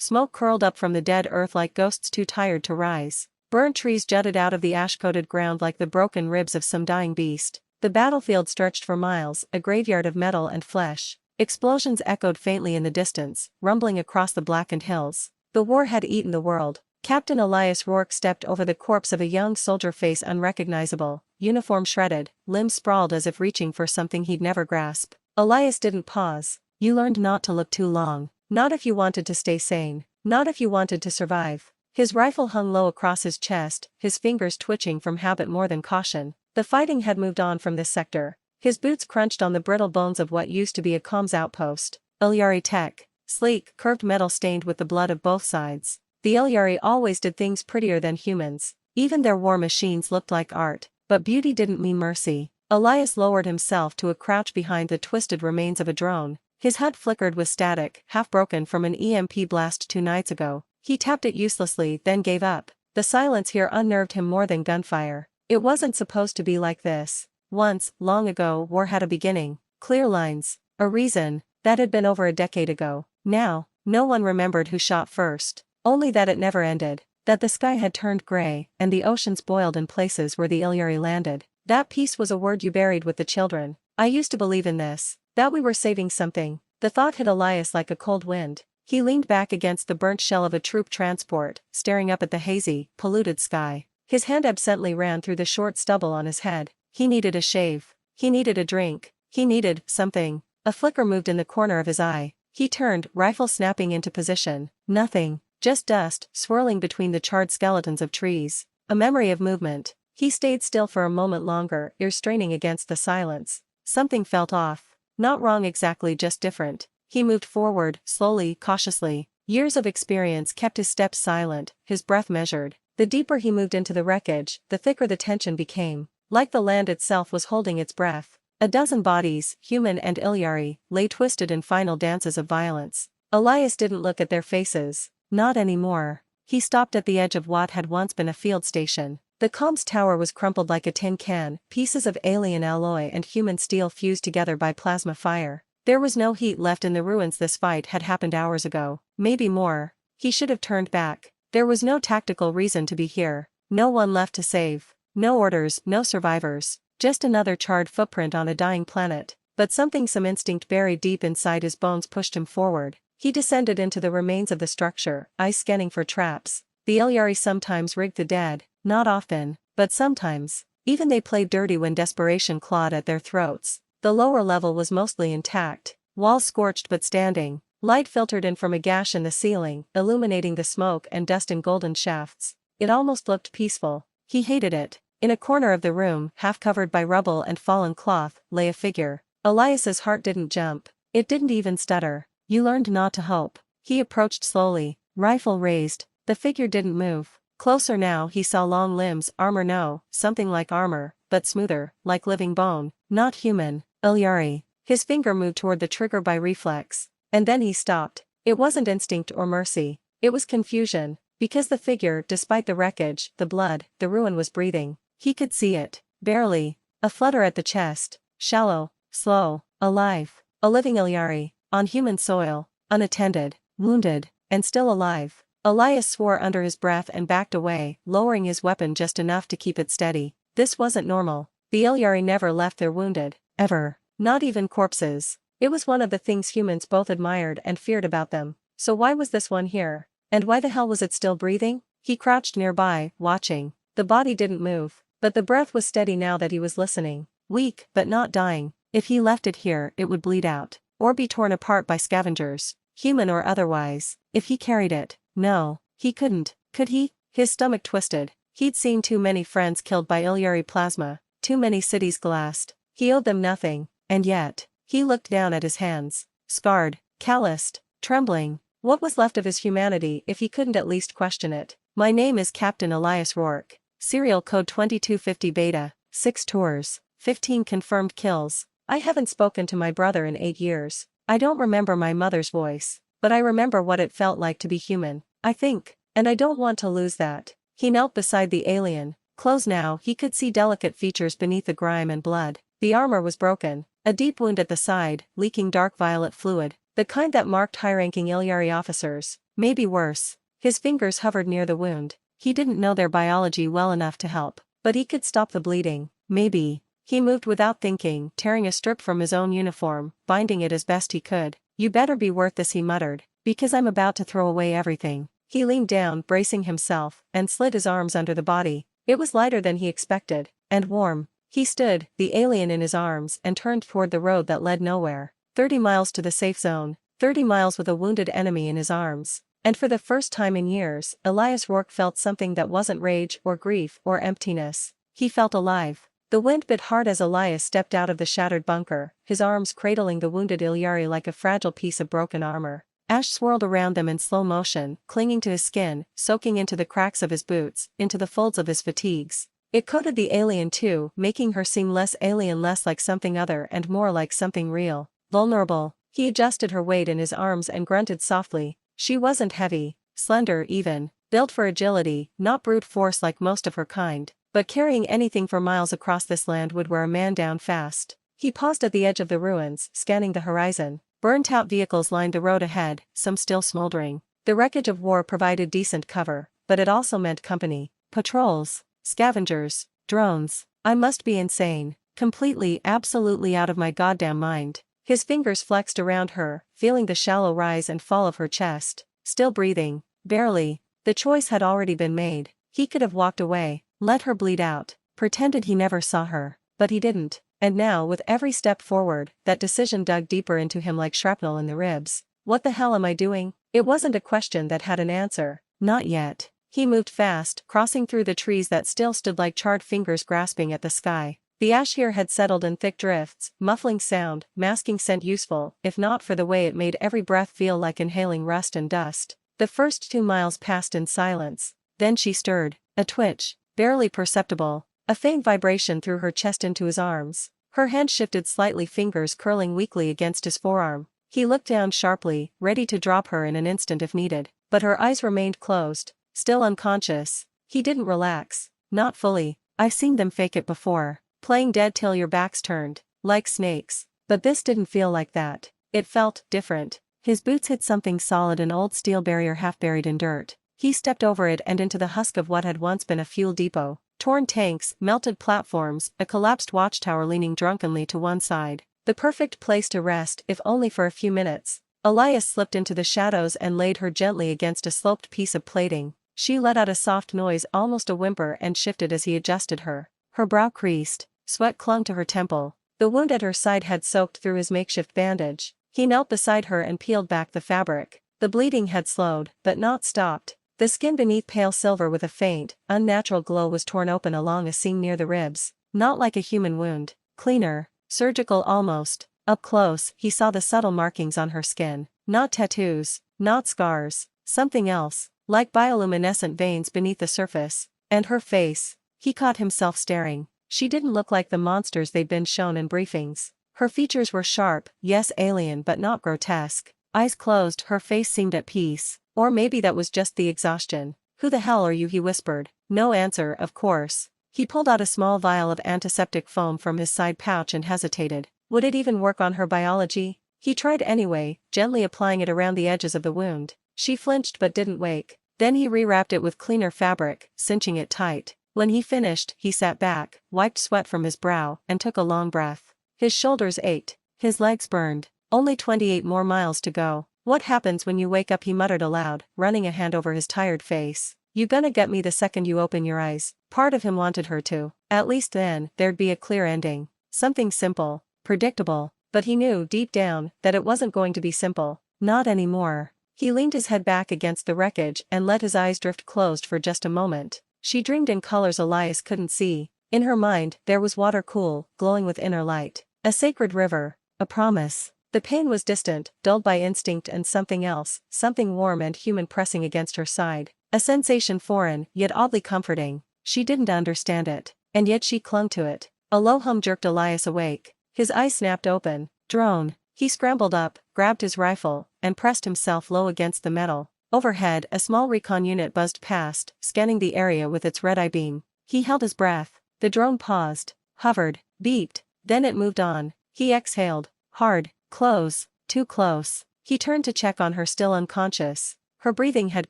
Smoke curled up from the dead earth like ghosts too tired to rise. Burnt trees jutted out of the ash-coated ground like the broken ribs of some dying beast. The battlefield stretched for miles, a graveyard of metal and flesh. Explosions echoed faintly in the distance, rumbling across the blackened hills. The war had eaten the world. Captain Elias Rourke stepped over the corpse of a young soldier, face unrecognizable, uniform shredded, limbs sprawled as if reaching for something he'd never grasp. Elias didn't pause. You learned not to look too long. Not if you wanted to stay sane. Not if you wanted to survive. His rifle hung low across his chest, his fingers twitching from habit more than caution. The fighting had moved on from this sector. His boots crunched on the brittle bones of what used to be a comms outpost. Elyari tech. Sleek, curved metal stained with the blood of both sides. The Elyari always did things prettier than humans. Even their war machines looked like art. But beauty didn't mean mercy. Elias lowered himself to a crouch behind the twisted remains of a drone. His HUD flickered with static, half broken from an EMP blast 2 nights ago. He tapped it uselessly, then gave up. The silence here unnerved him more than gunfire. It wasn't supposed to be like this. Once, long ago, war had a beginning. Clear lines. A reason. That had been over a decade ago. Now, no one remembered who shot first. Only that it never ended. That the sky had turned gray, and the oceans boiled in places where the Elyari landed. That peace was a word you buried with the children. I used to believe in this. That we were saving something. The thought hit Elias like a cold wind. He leaned back against the burnt shell of a troop transport, staring up at the hazy, polluted sky. His hand absently ran through the short stubble on his head. He needed a shave. He needed a drink. He needed something. A flicker moved in the corner of his eye. He turned, rifle snapping into position. Nothing. Just dust, swirling between the charred skeletons of trees. A memory of movement. He stayed still for a moment longer, ears straining against the silence. Something felt off. Not wrong exactly, just different. He moved forward, slowly, cautiously. Years of experience kept his steps silent, his breath measured. The deeper he moved into the wreckage, the thicker the tension became. Like the land itself was holding its breath. A dozen bodies, human and Elyari, lay twisted in final dances of violence. Elias didn't look at their faces. Not anymore. He stopped at the edge of what had once been a field station. The comms tower was crumpled like a tin can, pieces of alien alloy and human steel fused together by plasma fire. There was no heat left in the ruins. This fight had happened hours ago, maybe more. He should have turned back. There was no tactical reason to be here. No one left to save. No orders, no survivors. Just another charred footprint on a dying planet. But something, some instinct buried deep inside his bones pushed him forward. He descended into the remains of the structure, eyes scanning for traps. The Elyari sometimes rigged the dead, not often, but sometimes. Even they played dirty when desperation clawed at their throats. The lower level was mostly intact, walls scorched but standing. Light filtered in from a gash in the ceiling, illuminating the smoke and dust in golden shafts. It almost looked peaceful. He hated it. In a corner of the room, half covered by rubble and fallen cloth, lay a figure. Elias's heart didn't jump. It didn't even stutter. You learned not to hope. He approached slowly, rifle raised. The figure didn't move. Closer now, he saw long limbs, armor no, something like armor, but smoother, like living bone. Not human. Elyari. His finger moved toward the trigger by reflex. And then he stopped. It wasn't instinct or mercy. It was confusion. Because the figure, despite the wreckage, the blood, the ruin, was breathing. He could see it. Barely. A flutter at the chest. Shallow. Slow. Alive. A living Elyari. On human soil. Unattended. Wounded. And still alive. Elias swore under his breath and backed away, lowering his weapon just enough to keep it steady. This wasn't normal. The Elyari never left their wounded. Ever. Not even corpses. It was one of the things humans both admired and feared about them. So why was this one here? And why the hell was it still breathing? He crouched nearby, watching. The body didn't move, but the breath was steady now that he was listening. Weak, but not dying. If he left it here, it would bleed out. Or be torn apart by scavengers. Human or otherwise. If he carried it. No, he couldn't. Could he? His stomach twisted. He'd seen too many friends killed by Elyari plasma. Too many cities glassed. He owed them nothing. And yet. He looked down at his hands. Scarred. Calloused. Trembling. What was left of his humanity if he couldn't at least question it? My name is Captain Elias Rourke. Serial code 2250 beta. 6 tours. 15 confirmed kills. I haven't spoken to my brother in 8 years. I don't remember my mother's voice. But I remember what it felt like to be human. I think. And I don't want to lose that. He knelt beside the alien. Close now, he could see delicate features beneath the grime and blood. The armor was broken. A deep wound at the side, leaking dark violet fluid. The kind that marked high-ranking Elyari officers. maybe worse. His fingers hovered near the wound. He didn't know their biology well enough to help, but he could stop the bleeding, maybe. He moved without thinking, tearing a strip from his own uniform, binding it as best he could. "You better be worth this," he muttered, "because I'm about to throw away everything." He leaned down, bracing himself, and slid his arms under the body. It was lighter than he expected, and warm. He stood, the alien in his arms, and turned toward the road that led nowhere. 30 miles to the safe zone, 30 miles with a wounded enemy in his arms. And for the first time in years, Elias Rourke felt something that wasn't rage or grief or emptiness. He felt alive. The wind bit hard as Elias stepped out of the shattered bunker, his arms cradling the wounded Elyari like a fragile piece of broken armor. Ash swirled around them in slow motion, clinging to his skin, soaking into the cracks of his boots, into the folds of his fatigues. It coated the alien too, making her seem less alien, less like something other and more like something real, vulnerable. He adjusted her weight in his arms and grunted softly. She wasn't heavy, slender even, built for agility, not brute force like most of her kind, but carrying anything for miles across this land would wear a man down fast. He paused at the edge of the ruins, scanning the horizon. Burnt-out vehicles lined the road ahead, some still smoldering. The wreckage of war provided decent cover, but it also meant company. Patrols, scavengers, drones. I must be insane, completely, absolutely out of my goddamn mind. His fingers flexed around her, feeling the shallow rise and fall of her chest. Still breathing, barely. The choice had already been made. He could have walked away, let her bleed out, pretended he never saw her, but he didn't. And now, with every step forward, that decision dug deeper into him like shrapnel in the ribs. What the hell am I doing? It wasn't a question that had an answer. Not yet. He moved fast, crossing through the trees that still stood like charred fingers grasping at the sky. The ash here had settled in thick drifts, muffling sound, masking scent, useful, if not for the way it made every breath feel like inhaling rust and dust. The first 2 miles passed in silence. Then she stirred. A twitch, barely perceptible. A faint vibration threw her chest into his arms. Her hand shifted slightly, fingers curling weakly against his forearm. He looked down sharply, ready to drop her in an instant if needed, but her eyes remained closed, still unconscious. He didn't relax. Not fully. I've seen them fake it before. Playing dead till your back's turned, like snakes. But this didn't feel like that. It felt different. His boots hit something solid, an old steel barrier half buried in dirt. He stepped over it and into the husk of what had once been a fuel depot. Torn tanks, melted platforms, a collapsed watchtower leaning drunkenly to one side. The perfect place to rest, if only for a few minutes. Elias slipped into the shadows and laid her gently against a sloped piece of plating. She let out a soft noise, almost a whimper, and shifted as he adjusted her. Her brow creased, sweat clung to her temple. The wound at her side had soaked through his makeshift bandage. He knelt beside her and peeled back the fabric. The bleeding had slowed, but not stopped. The skin beneath, pale silver with a faint, unnatural glow, was torn open along a seam near the ribs. Not like a human wound. Cleaner, surgical almost. Up close, he saw the subtle markings on her skin. Not tattoos, not scars, something else, like bioluminescent veins beneath the surface. And her face. He caught himself staring. She didn't look like the monsters they'd been shown in briefings. Her features were sharp, yes, alien, but not grotesque. Eyes closed, her face seemed at peace. Or maybe that was just the exhaustion. "Who the hell are you?" he whispered. No answer, of course. He pulled out a small vial of antiseptic foam from his side pouch and hesitated. Would it even work on her biology? He tried anyway, gently applying it around the edges of the wound. She flinched but didn't wake. Then he rewrapped it with cleaner fabric, cinching it tight. When he finished, he sat back, wiped sweat from his brow, and took a long breath. His shoulders ached. His legs burned. Only 28 more miles to go. "What happens when you wake up?" he muttered aloud, running a hand over his tired face. "You gonna get me the second you open your eyes." Part of him wanted her to. At least then, there'd be a clear ending. Something simple, predictable. But he knew, deep down, that it wasn't going to be simple. Not anymore. He leaned his head back against the wreckage and let his eyes drift closed for just a moment. She dreamed in colors Elias couldn't see. In her mind, there was water, cool, glowing with inner light. A sacred river. A promise. The pain was distant, dulled by instinct and something else, something warm and human pressing against her side. A sensation foreign, yet oddly comforting. She didn't understand it, and yet she clung to it. A low hum jerked Elias awake. His eyes snapped open. Drone. He scrambled up, grabbed his rifle, and pressed himself low against the metal. Overhead, a small recon unit buzzed past, scanning the area with its red eye beam. He held his breath. The drone paused, hovered, beeped, then it moved on. He exhaled. Hard. Close. Too close. He turned to check on her, still unconscious. Her breathing had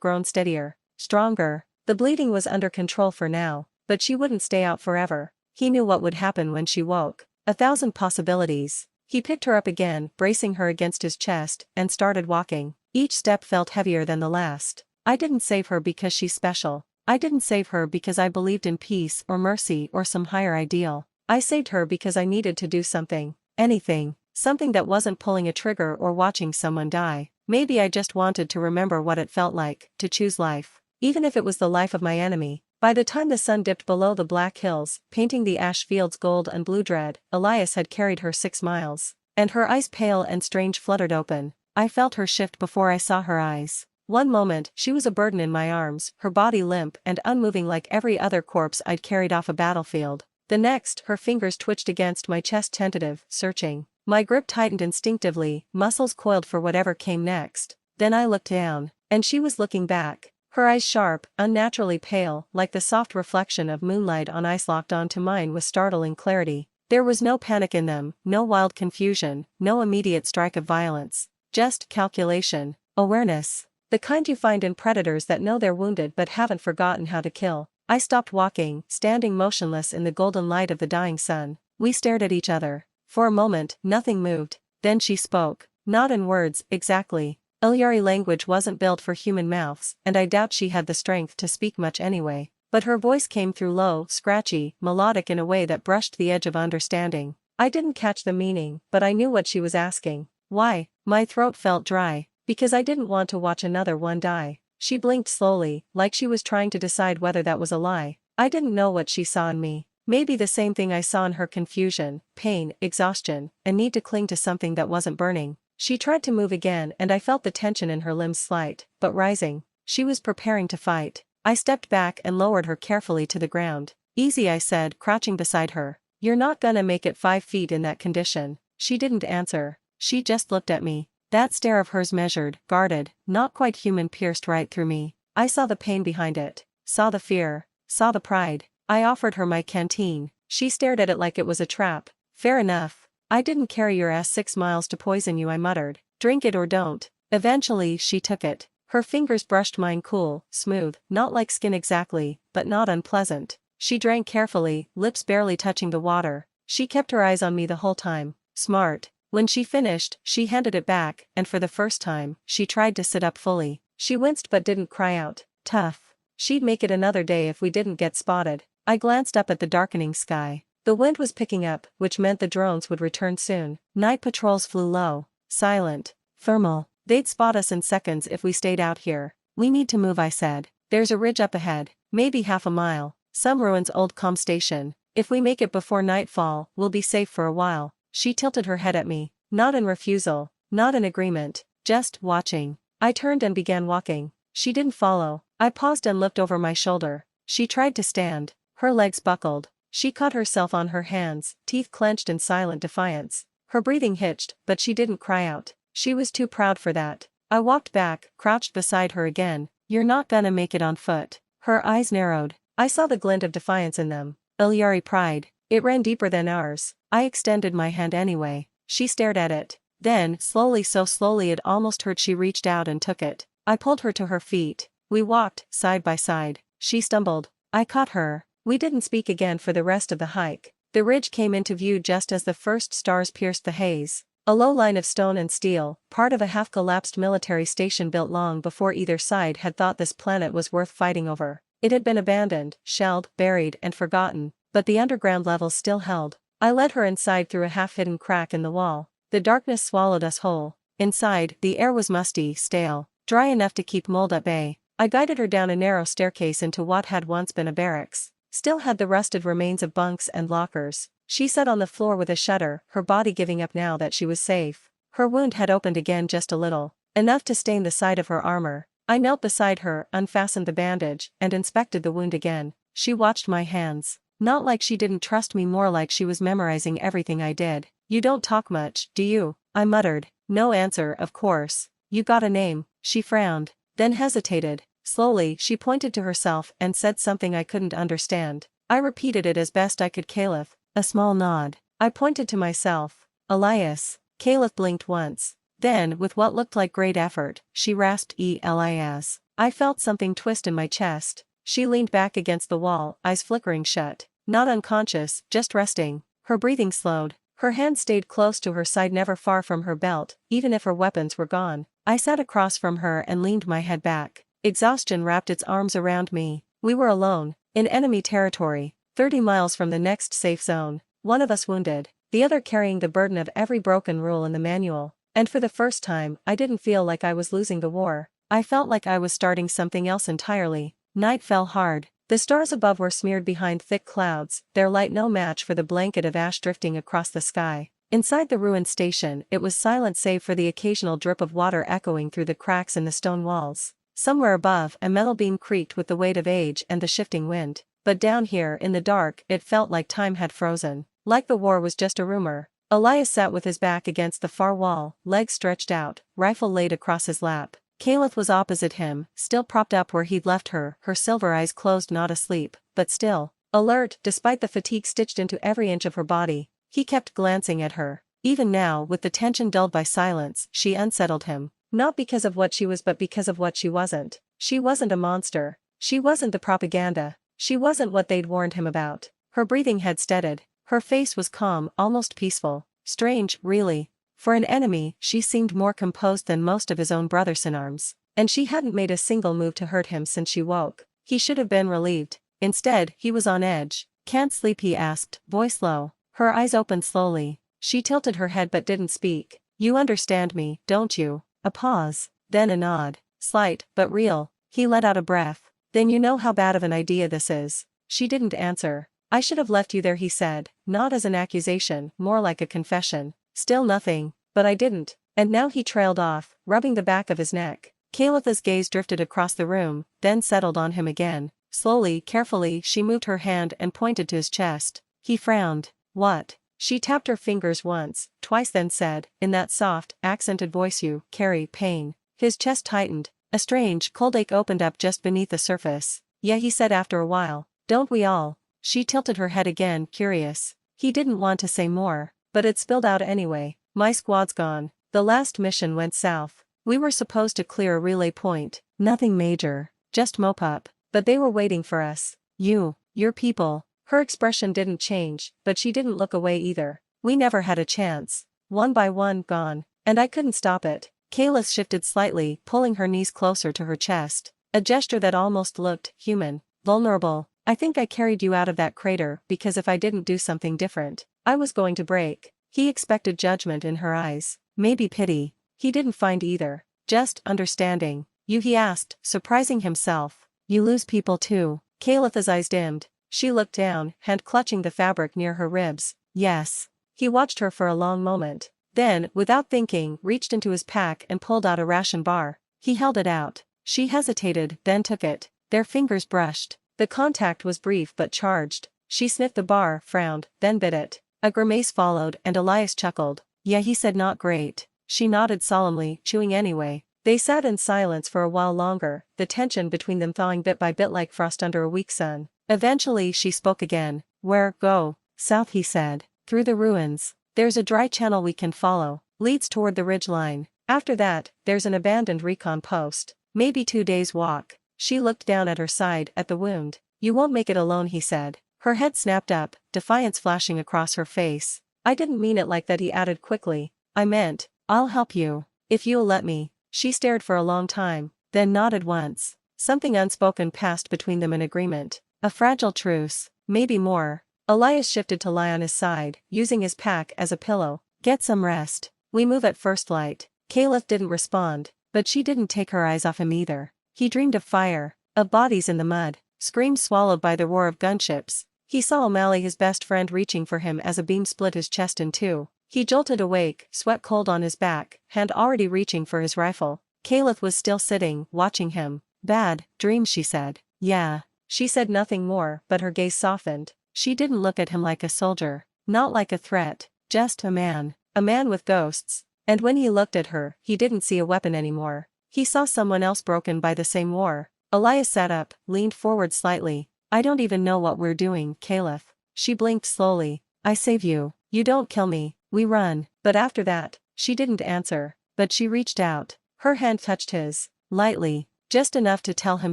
grown steadier, stronger. The bleeding was under control for now, but she wouldn't stay out forever. He knew what would happen when she woke. 1,000 possibilities. He picked her up again, bracing her against his chest, and started walking. Each step felt heavier than the last. I didn't save her because she's special. I didn't save her because I believed in peace or mercy or some higher ideal. I saved her because I needed to do something. Anything. Something that wasn't pulling a trigger or watching someone die. Maybe I just wanted to remember what it felt like to choose life. Even if it was the life of my enemy. By the time the sun dipped below the black hills, painting the ash fields gold and blue dread, Elias had carried her 6 miles. And her eyes pale and strange fluttered open. I felt her shift before I saw her eyes. One moment, she was a burden in my arms, her body limp and unmoving like every other corpse I'd carried off a battlefield. The next, her fingers twitched against my chest, tentative, searching. My grip tightened instinctively, muscles coiled for whatever came next. Then I looked down, and she was looking back. Her eyes sharp, unnaturally pale, like the soft reflection of moonlight on ice, locked onto mine with startling clarity. There was no panic in them, no wild confusion, no immediate strike of violence. Just calculation, awareness. The kind you find in predators that know they're wounded but haven't forgotten how to kill. I stopped walking, standing motionless in the golden light of the dying sun. We stared at each other. For a moment, nothing moved. Then she spoke. Not in words, exactly. Elyari language wasn't built for human mouths, and I doubt she had the strength to speak much anyway. But her voice came through low, scratchy, melodic in a way that brushed the edge of understanding. I didn't catch the meaning, but I knew what she was asking. Why? My throat felt dry. Because I didn't want to watch another one die. She blinked slowly, like she was trying to decide whether that was a lie. I didn't know what she saw in me. Maybe the same thing I saw in her: confusion, pain, exhaustion, a need to cling to something that wasn't burning. She tried to move again and I felt the tension in her limbs slight, but rising. She was preparing to fight. I stepped back and lowered her carefully to the ground. Easy, I said, crouching beside her. You're not gonna make it 5 feet in that condition. She didn't answer. She just looked at me. That stare of hers, measured, guarded, not quite human, pierced right through me. I saw the pain behind it. Saw the fear. Saw the pride. I offered her my canteen. She stared at it like it was a trap. Fair enough. I didn't carry your ass 6 miles to poison you, I muttered. Drink it or don't. Eventually, she took it. Her fingers brushed mine, cool, smooth, not like skin exactly, but not unpleasant. She drank carefully, lips barely touching the water. She kept her eyes on me the whole time. Smart. When she finished, she handed it back, and for the first time, she tried to sit up fully. She winced but didn't cry out. Tough. She'd make it another day if we didn't get spotted. I glanced up at the darkening sky. The wind was picking up, which meant the drones would return soon. Night patrols flew low, silent, thermal. They'd spot us in seconds if we stayed out here. We need to move, I said. There's a ridge up ahead, maybe half a mile. Some ruins, old comm station. If we make it before nightfall, we'll be safe for a while. She tilted her head at me. Not in refusal, not in agreement, just watching. I turned and began walking. She didn't follow. I paused and looked over my shoulder. She tried to stand. Her legs buckled. She caught herself on her hands, teeth clenched in silent defiance. Her breathing hitched, but she didn't cry out. She was too proud for that. I walked back, crouched beside her again. You're not gonna make it on foot. Her eyes narrowed. I saw the glint of defiance in them. Elyari pride. It ran deeper than ours. I extended my hand anyway. She stared at it. Then, slowly, so slowly it almost hurt, she reached out and took it. I pulled her to her feet. We walked, side by side. She stumbled. I caught her. We didn't speak again for the rest of the hike. The ridge came into view just as the first stars pierced the haze. A low line of stone and steel, part of a half-collapsed military station built long before either side had thought this planet was worth fighting over. It had been abandoned, shelled, buried, and forgotten, but the underground levels still held. I led her inside through a half-hidden crack in the wall. The darkness swallowed us whole. Inside, the air was musty, stale, dry enough to keep mold at bay. I guided her down a narrow staircase into what had once been a barracks. Still had the rusted remains of bunks and lockers. She sat on the floor with a shudder, her body giving up now that she was safe. Her wound had opened again just a little, enough to stain the side of her armor. I knelt beside her, unfastened the bandage, and inspected the wound again. She watched my hands. Not like she didn't trust me, more like she was memorizing everything I did. You don't talk much, do you? I muttered. No answer, of course. You got a name? She frowned, then hesitated. Slowly, she pointed to herself and said something I couldn't understand. I repeated it as best I could. Caliph. A small nod. I pointed to myself. Elias. Caliph blinked once. Then, with what looked like great effort, she rasped Elias. I felt something twist in my chest. She leaned back against the wall, eyes flickering shut. Not unconscious, just resting. Her breathing slowed. Her hand stayed close to her side, never far from her belt, even if her weapons were gone. I sat across from her and leaned my head back. Exhaustion wrapped its arms around me. We were alone, in enemy territory, 30 miles from the next safe zone. One of us wounded, the other carrying the burden of every broken rule in the manual. And for the first time, I didn't feel like I was losing the war. I felt like I was starting something else entirely. Night fell hard. The stars above were smeared behind thick clouds, their light no match for the blanket of ash drifting across the sky. Inside the ruined station, it was silent save for the occasional drip of water echoing through the cracks in the stone walls. Somewhere above, a metal beam creaked with the weight of age and the shifting wind. But down here, in the dark, it felt like time had frozen. Like the war was just a rumor. Elias sat with his back against the far wall, legs stretched out, rifle laid across his lap. Caliph was opposite him, still propped up where he'd left her, her silver eyes closed, not asleep, but still alert, despite the fatigue stitched into every inch of her body. He kept glancing at her. Even now, with the tension dulled by silence, she unsettled him. Not because of what she was, but because of what she wasn't. She wasn't a monster. She wasn't the propaganda. She wasn't what they'd warned him about. Her breathing had steadied. Her face was calm, almost peaceful. Strange, really. For an enemy, she seemed more composed than most of his own brothers-in-arms. And she hadn't made a single move to hurt him since she woke. He should have been relieved. Instead, he was on edge. Can't sleep, he asked, voice low. Her eyes opened slowly. She tilted her head but didn't speak. You understand me, don't you? A pause. Then a nod. Slight, but real. He let out a breath. Then you know how bad of an idea this is. She didn't answer. I should have left you there, he said, not as an accusation, more like a confession. Still nothing, but I didn't. And now he trailed off, rubbing the back of his neck. Calipha's gaze drifted across the room, then settled on him again. Slowly, carefully, she moved her hand and pointed to his chest. He frowned. What? She tapped her fingers once, twice, then said, in that soft, accented voice, you carry pain. His chest tightened. A strange, cold ache opened up just beneath the surface. Yeah, he said after a while. Don't we all? She tilted her head again, curious. He didn't want to say more, but it spilled out anyway. My squad's gone. The last mission went south. We were supposed to clear a relay point. Nothing major. Just mop up. But they were waiting for us. Your people. Her expression didn't change, but she didn't look away either. We never had a chance. One by one, gone. And I couldn't stop it. Kayla shifted slightly, pulling her knees closer to her chest. A gesture that almost looked human. Vulnerable. I think I carried you out of that crater because if I didn't do something different, I was going to break. He expected judgment in her eyes. Maybe pity. He didn't find either. Just understanding. You, he asked, surprising himself. You lose people too. Calipha's eyes dimmed. She looked down, hand clutching the fabric near her ribs. Yes. He watched her for a long moment. Then, without thinking, reached into his pack and pulled out a ration bar. He held it out. She hesitated, then took it. Their fingers brushed. The contact was brief but charged. She sniffed the bar, frowned, then bit it. A grimace followed and Elias chuckled. Yeah, he said, not great. She nodded solemnly, chewing anyway. They sat in silence for a while longer, the tension between them thawing bit by bit like frost under a weak sun. Eventually she spoke again. Where, go? South, he said. Through the ruins. There's a dry channel we can follow. Leads toward the ridge line. After that, there's an abandoned recon post. Maybe 2 days' walk. She looked down at her side, at the wound. You won't make it alone, he said. Her head snapped up, defiance flashing across her face. I didn't mean it like that, he added quickly. I meant, I'll help you. If you'll let me. She stared for a long time, then nodded once. Something unspoken passed between them in agreement. A fragile truce, maybe more. Elias shifted to lie on his side, using his pack as a pillow. Get some rest. We move at first light. Caliph didn't respond, but she didn't take her eyes off him either. He dreamed of fire, of bodies in the mud, screams swallowed by the roar of gunships. He saw O'Malley, his best friend, reaching for him as a beam split his chest in two. He jolted awake, sweat cold on his back, hand already reaching for his rifle. Caliph was still sitting, watching him. Bad dreams, she said. Yeah. She said nothing more, but her gaze softened. She didn't look at him like a soldier, not like a threat, just a man with ghosts. And when he looked at her, he didn't see a weapon anymore. He saw someone else broken by the same war. Elias sat up, leaned forward slightly. I don't even know what we're doing, Caliph. She blinked slowly. I save you. You don't kill me. We run. But after that, she didn't answer. but she reached out. Her hand touched his, lightly, just enough to tell him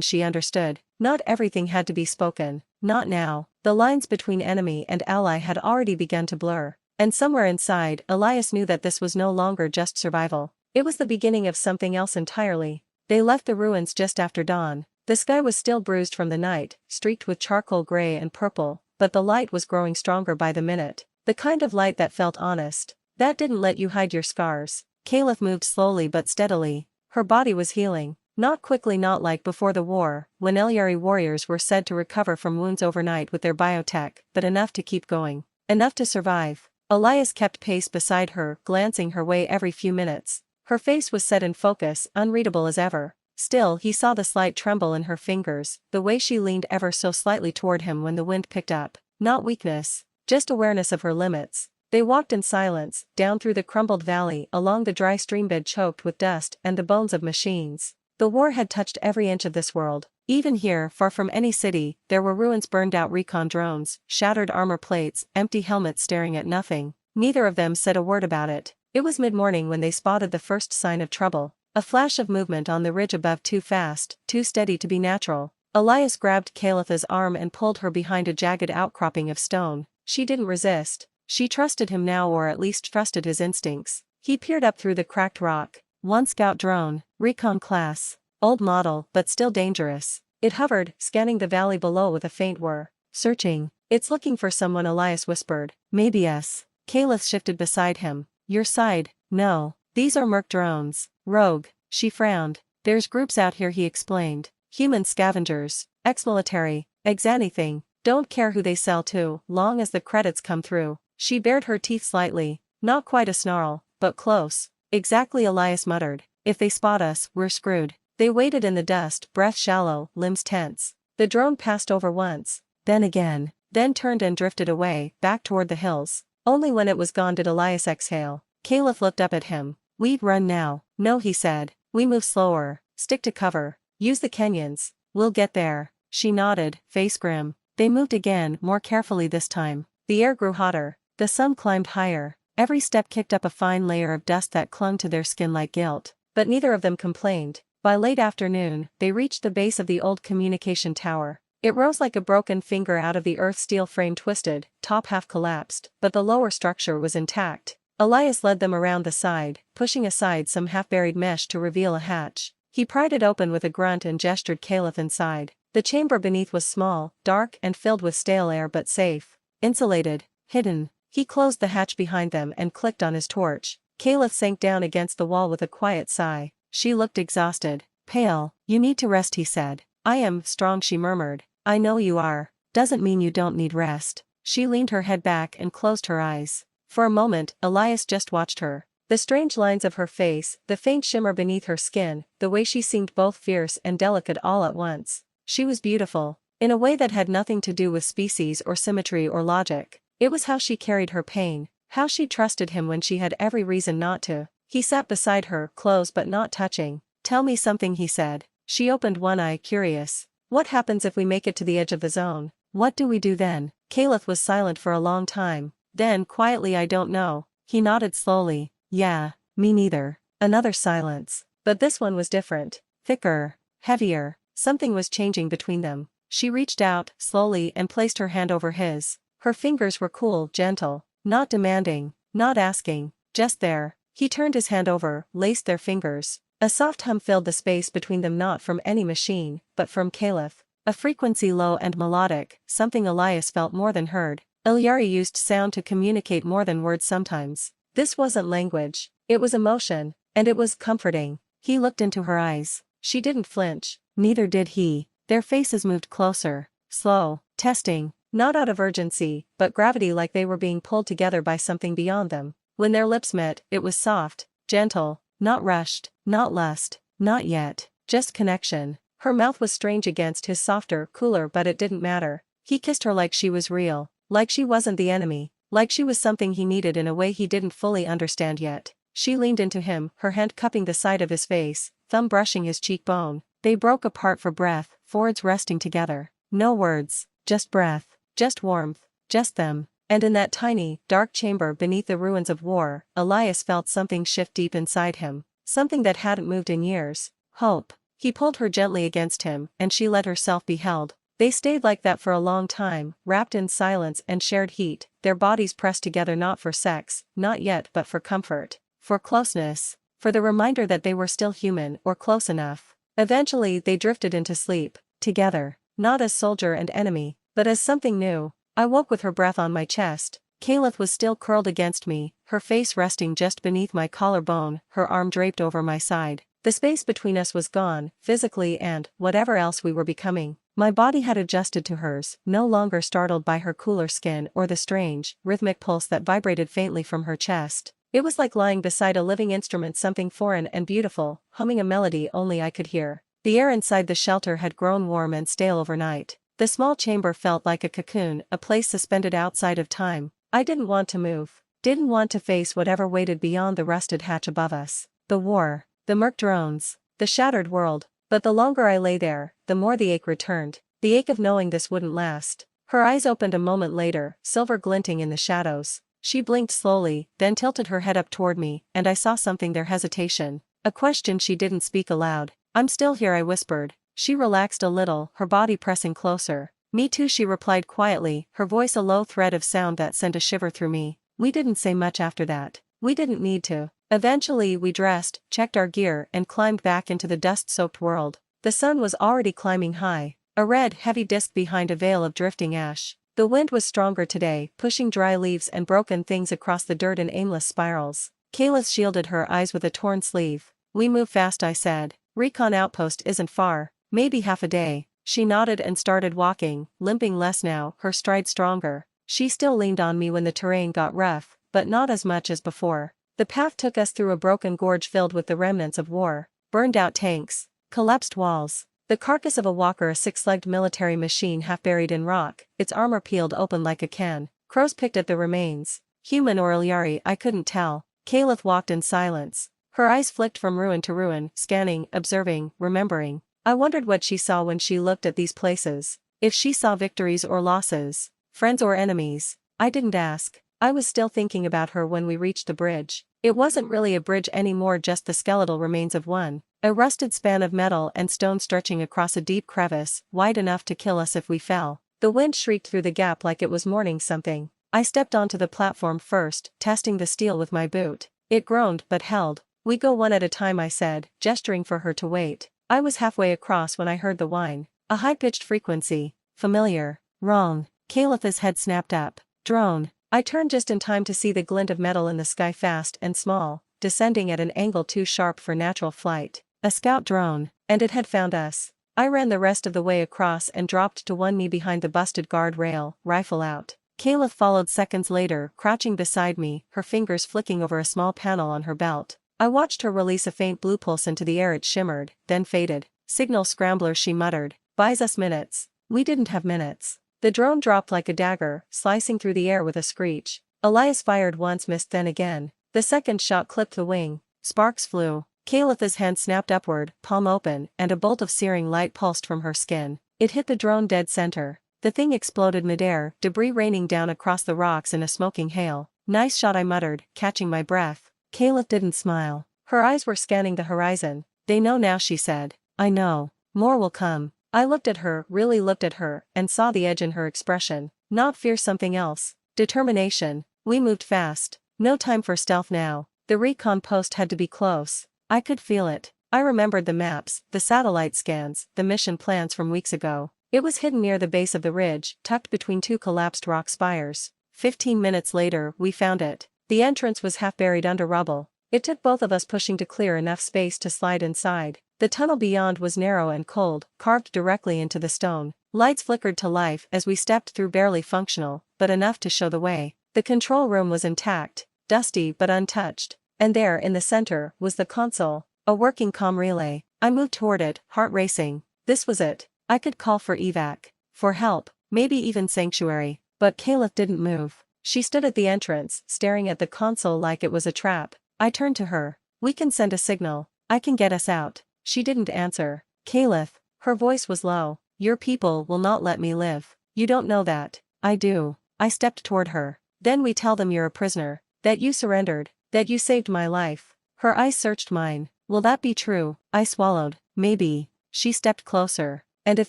she understood. Not everything had to be spoken, not now. The lines between enemy and ally had already begun to blur. And somewhere inside, Elias knew that this was no longer just survival. It was the beginning of something else entirely. They left the ruins just after dawn. The sky was still bruised from the night, streaked with charcoal gray and purple, but the light was growing stronger by the minute. The kind of light that felt honest. That didn't let you hide your scars. Caliph moved slowly but steadily. Her body was healing. Not quickly, not like before the war, when Elyari warriors were said to recover from wounds overnight with their biotech, but enough to keep going. Enough to survive. Elias kept pace beside her, glancing her way every few minutes. Her face was set in focus, unreadable as ever. Still, he saw the slight tremble in her fingers, the way she leaned ever so slightly toward him when the wind picked up. Not weakness, just awareness of her limits. They walked in silence, down through the crumbled valley, along the dry streambed choked with dust and the bones of machines. The war had touched every inch of this world. Even here, far from any city, there were ruins, burned out recon drones, shattered armor plates, empty helmets staring at nothing. Neither of them said a word about it. It was mid-morning when they spotted the first sign of trouble. A flash of movement on the ridge above, too fast, too steady to be natural. Elias grabbed Calitha's arm and pulled her behind a jagged outcropping of stone. She didn't resist. She trusted him now, or at least trusted his instincts. He peered up through the cracked rock. One scout drone, recon class. Old model, but still dangerous. It hovered, scanning the valley below with a faint whir. Searching. It's looking for someone, Elias whispered. Maybe us. Calith shifted beside him. Your side. No. These are merc drones. Rogue. She frowned. There's groups out here, he explained. Human scavengers. Ex-military. Ex-anything. Don't care who they sell to, long as the credits come through. She bared her teeth slightly. Not quite a snarl, but close. Exactly, Elias muttered. If they spot us, we're screwed. They waited in the dust, breath shallow, limbs tense. The drone passed over once, then again, then turned and drifted away, back toward the hills. Only when it was gone did Elias exhale. Caliph looked up at him. We'd run now. No, he said. We move slower. Stick to cover. Use the canyons. We'll get there. She nodded, face grim. They moved again, more carefully this time. The air grew hotter. The sun climbed higher. Every step kicked up a fine layer of dust that clung to their skin like guilt. But neither of them complained. By late afternoon, they reached the base of the old communication tower. It rose like a broken finger out of the earth, steel frame twisted, top half collapsed, but the lower structure was intact. Elias led them around the side, pushing aside some half-buried mesh to reveal a hatch. He pried it open with a grunt and gestured Caliph inside. The chamber beneath was small, dark and filled with stale air, but safe. Insulated. Hidden. He closed the hatch behind them and clicked on his torch. Caliph sank down against the wall with a quiet sigh. She looked exhausted. Pale. You need to rest, he said. I am strong, she murmured. I know you are. Doesn't mean you don't need rest. She leaned her head back and closed her eyes. For a moment, Elias just watched her. The strange lines of her face, the faint shimmer beneath her skin, the way she seemed both fierce and delicate all at once. She was beautiful. In a way that had nothing to do with species or symmetry or logic. It was how she carried her pain, how she trusted him when she had every reason not to. He sat beside her, close but not touching. Tell me something, he said. She opened one eye, curious. What happens if we make it to the edge of the zone? What do we do then? Caliph was silent for a long time. Then, quietly, I don't know. He nodded slowly. Yeah, me neither. Another silence. But this one was different. Thicker. Heavier. Something was changing between them. She reached out, slowly, and placed her hand over his. Her fingers were cool, gentle. Not demanding. Not asking. Just there. He turned his hand over, laced their fingers. A soft hum filled the space between them, not from any machine, but from Caliph. A frequency low and melodic, something Elias felt more than heard. Elyari used sound to communicate more than words sometimes. This wasn't language. It was emotion, and it was comforting. He looked into her eyes. She didn't flinch. Neither did he. Their faces moved closer. Slow. Testing. Not out of urgency, but gravity, like they were being pulled together by something beyond them. When their lips met, it was soft, gentle, not rushed, not lust, not yet, just connection. Her mouth was strange against his, softer, cooler, but it didn't matter. He kissed her like she was real, like she wasn't the enemy, like she was something he needed in a way he didn't fully understand yet. She leaned into him, her hand cupping the side of his face, thumb brushing his cheekbone. They broke apart for breath, forwards resting together. No words, just breath, just warmth, just them. And in that tiny, dark chamber beneath the ruins of war, Elias felt something shift deep inside him. something that hadn't moved in years. Hope. He pulled her gently against him, and she let herself be held. They stayed like that for a long time, wrapped in silence and shared heat, their bodies pressed together not for sex, not yet, but for comfort, for closeness, for the reminder that they were still human or close enough. Eventually they drifted into sleep, together, not as soldier and enemy, but as something new. I woke with her breath on my chest. Kayla was still curled against me, her face resting just beneath my collarbone, her arm draped over my side. The space between us was gone, physically and, whatever else we were becoming. My body had adjusted to hers, no longer startled by her cooler skin or the strange, rhythmic pulse that vibrated faintly from her chest. It was like lying beside a living instrument, something foreign and beautiful, humming a melody only I could hear. The air inside the shelter had grown warm and stale overnight. The small chamber felt like a cocoon, a place suspended outside of time. I didn't want to move, didn't want to face whatever waited beyond the rusted hatch above us. The war, the merc drones, the shattered world. But the longer I lay there, the more the ache returned, the ache of knowing this wouldn't last. Her eyes opened a moment later, silver glinting in the shadows. She blinked slowly, then tilted her head up toward me, and I saw something there, hesitation. A question she didn't speak aloud. "I'm still here," I whispered. She relaxed a little, her body pressing closer. "Me too," she replied quietly, her voice a low thread of sound that sent a shiver through me. We didn't say much after that. We didn't need to. Eventually we dressed, checked our gear, and climbed back into the dust-soaked world. The sun was already climbing high, a red, heavy disk behind a veil of drifting ash. The wind was stronger today, pushing dry leaves and broken things across the dirt in aimless spirals. Kayla shielded her eyes with a torn sleeve. "We move fast," I said. "Recon outpost isn't far. Maybe half a day." She nodded and started walking, limping less now, her stride stronger. She still leaned on me when the terrain got rough, but not as much as before. The path took us through a broken gorge filled with the remnants of war, burned-out tanks, collapsed walls, the carcass of a walker, a six-legged military machine half buried in rock, its armor peeled open like a can. Crows picked at the remains. Human or Elyari, I couldn't tell. Kayla walked in silence. Her eyes flicked from ruin to ruin, scanning, observing, remembering. I wondered what she saw when she looked at these places. If she saw victories or losses, friends or enemies. I didn't ask. I was still thinking about her when we reached the bridge. It wasn't really a bridge anymore, just the skeletal remains of one. A rusted span of metal and stone stretching across a deep crevice, wide enough to kill us if we fell. The wind shrieked through the gap like it was mourning something. I stepped onto the platform first, testing the steel with my boot. It groaned but held. "We go one at a time," I said, gesturing for her to wait. I was halfway across when I heard the whine. A high-pitched frequency. Familiar. Wrong. Kayla's head snapped up. Drone. I turned just in time to see the glint of metal in the sky, fast and small, descending at an angle too sharp for natural flight. A scout drone. And it had found us. I ran the rest of the way across and dropped to one knee behind the busted guard rail, rifle out. Kayla followed seconds later, crouching beside me, her fingers flicking over a small panel on her belt. I watched her release a faint blue pulse into the air. It shimmered, then faded. "Signal scrambler," she muttered. "Buys us minutes." We didn't have minutes. The drone dropped like a dagger, slicing through the air with a screech. Elias fired once, missed, then again. The second shot clipped the wing. Sparks flew. Kayla's hand snapped upward, palm open, and a bolt of searing light pulsed from her skin. It hit the drone dead center. The thing exploded midair, debris raining down across the rocks in a smoking hail. "Nice shot," I muttered, catching my breath. Kayla didn't smile. Her eyes were scanning the horizon. "They know now," she said. "I know. More will come." I looked at her, really looked at her, and saw the edge in her expression. Not fear, something else. Determination. We moved fast. No time for stealth now. The recon post had to be close. I could feel it. I remembered the maps, the satellite scans, the mission plans from weeks ago. It was hidden near the base of the ridge, tucked between two collapsed rock spires. 15 minutes later, we found it. The entrance was half buried under rubble. It took both of us pushing to clear enough space to slide inside. The tunnel beyond was narrow and cold, carved directly into the stone. Lights flickered to life as we stepped through, barely functional, but enough to show the way. The control room was intact, dusty but untouched. And there, in the center, was the console, a working comm relay. I moved toward it, heart racing. This was it. I could call for evac, for help, maybe even sanctuary. But Kayla didn't move. She stood at the entrance, staring at the console like it was a trap. I turned to her. "We can send a signal. I can get us out." She didn't answer. "Kayla," her voice was low, "your people will not let me live. You don't know that." "I do." I stepped toward her. "Then we tell them you're a prisoner, that you surrendered, that you saved my life." Her eyes searched mine. Will that be true? I swallowed. Maybe. She stepped closer. And if